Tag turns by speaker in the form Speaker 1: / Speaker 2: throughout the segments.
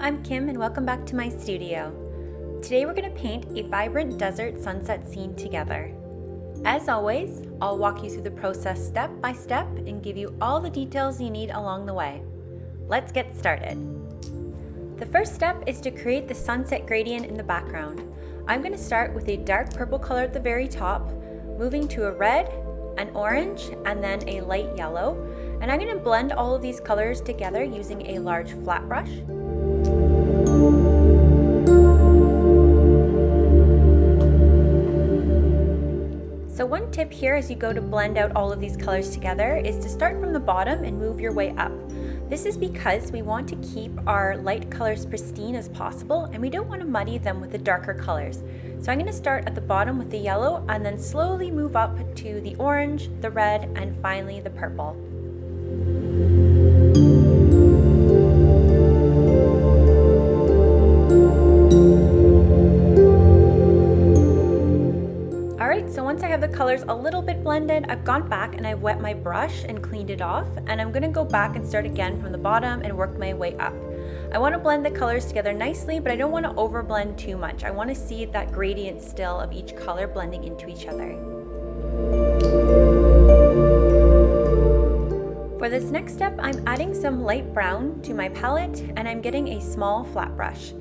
Speaker 1: I'm Kim and welcome back to my studio. Today we're going to paint a vibrant desert sunset scene together. As always, I'll walk you through the process step by step and give you all the details you need along the way. Let's get started. The first step is to create the sunset gradient in the background. I'm going to start with a dark purple color at the very top, moving to a red, an orange, and then a light yellow. And I'm going to blend all of these colors together using a large flat brush. So one tip here as you go to blend out all of these colors together is to start from the bottom and move your way up. This is because we want to keep our light colors pristine as possible and we don't want to muddy them with the darker colors. So I'm going to start at the bottom with the yellow and then slowly move up to the orange, the red, and finally the purple. So once I have the colors a little bit blended, I've gone back and I've wet my brush and cleaned it off, and I'm going to go back and start again from the bottom and work my way up. I want to blend the colors together nicely, but I don't want to over blend too much. I want to see that gradient still of each color blending into each other. For this next step, I'm adding some light brown to my palette and I'm getting a small flat brush.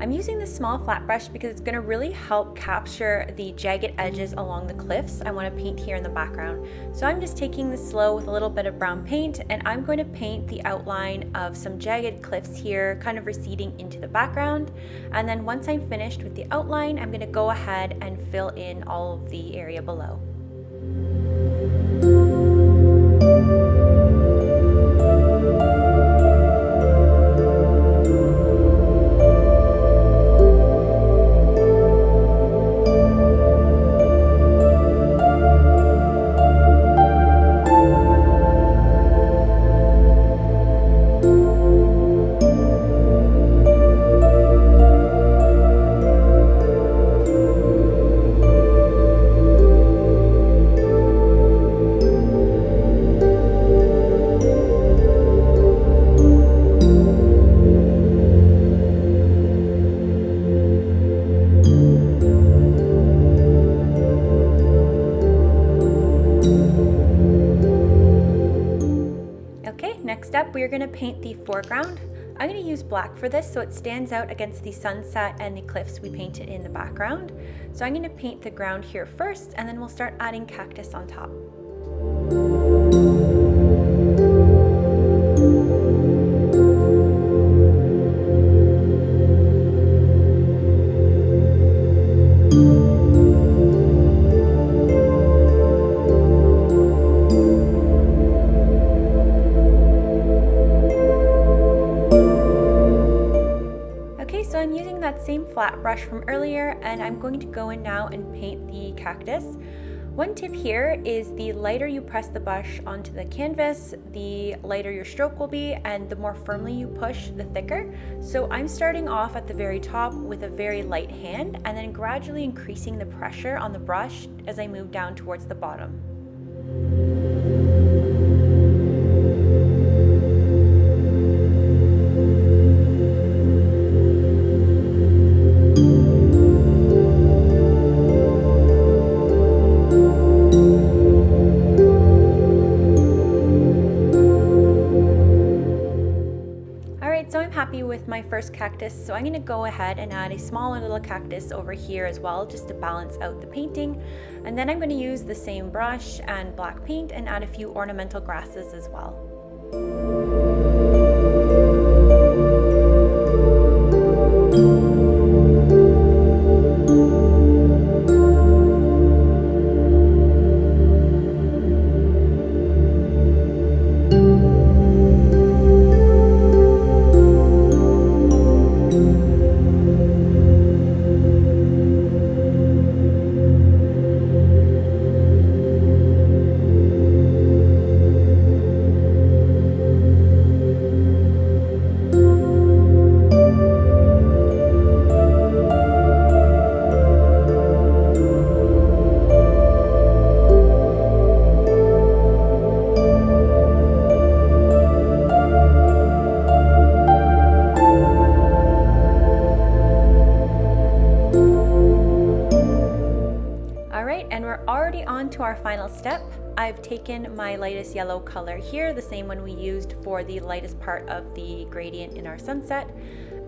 Speaker 1: I'm using this small flat brush because it's going to really help capture the jagged edges along the cliffs I want to paint here in the background. So I'm just taking this slow with a little bit of brown paint and I'm going to paint the outline of some jagged cliffs here, kind of receding into the background. And then once I'm finished with the outline, I'm going to go ahead and fill in all of the area below. Next up, we are going to paint the foreground. I'm going to use black for this so it stands out against the sunset and the cliffs we painted in the background. So I'm going to paint the ground here first and then we'll start adding cactus on top. So I'm using that same flat brush from earlier and I'm going to go in now and paint the cactus. One tip here is the lighter you press the brush onto the canvas, the lighter your stroke will be, and the more firmly you push, the thicker. So I'm starting off at the very top with a very light hand and then gradually increasing the pressure on the brush as I move down towards the bottom. So I'm happy with my first cactus, so I'm going to go ahead and add a smaller little cactus over here as well just to balance out the painting. And then I'm going to use the same brush and black paint and add a few ornamental grasses as well. on to our final step. I've taken my lightest yellow color here, the same one we used for the lightest part of the gradient in our sunset,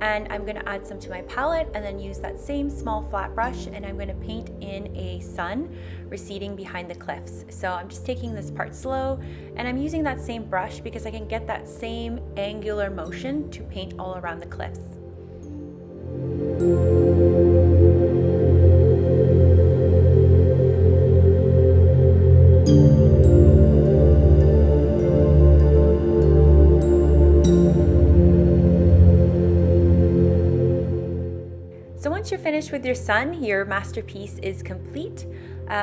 Speaker 1: and I'm going to add some to my palette and then use that same small flat brush, and I'm going to paint in a sun receding behind the cliffs. So I'm just taking this part slow, and I'm using that same brush because I can get that same angular motion to paint all around the cliffs. So once you're finished with your sun, your masterpiece is complete.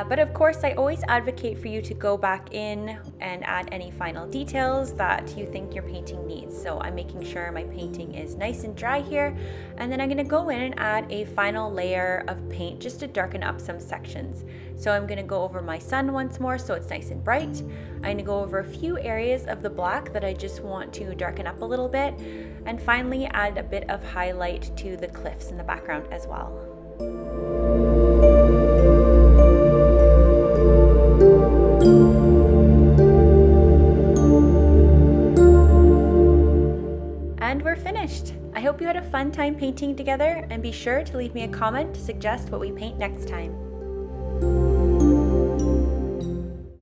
Speaker 1: But of course, I always advocate for you to go back in and add any final details that you think your painting needs. So I'm making sure my painting is nice and dry here, and then I'm going to go in and add a final layer of paint just to darken up some sections. So I'm going to go over my sun once more so it's nice and bright. I'm going to go over a few areas of the black that I just want to darken up a little bit, and finally add a bit of highlight to the cliffs in the background as well. And we're finished. I hope you had a fun time painting together, and be sure to leave me a comment to suggest what we paint next time.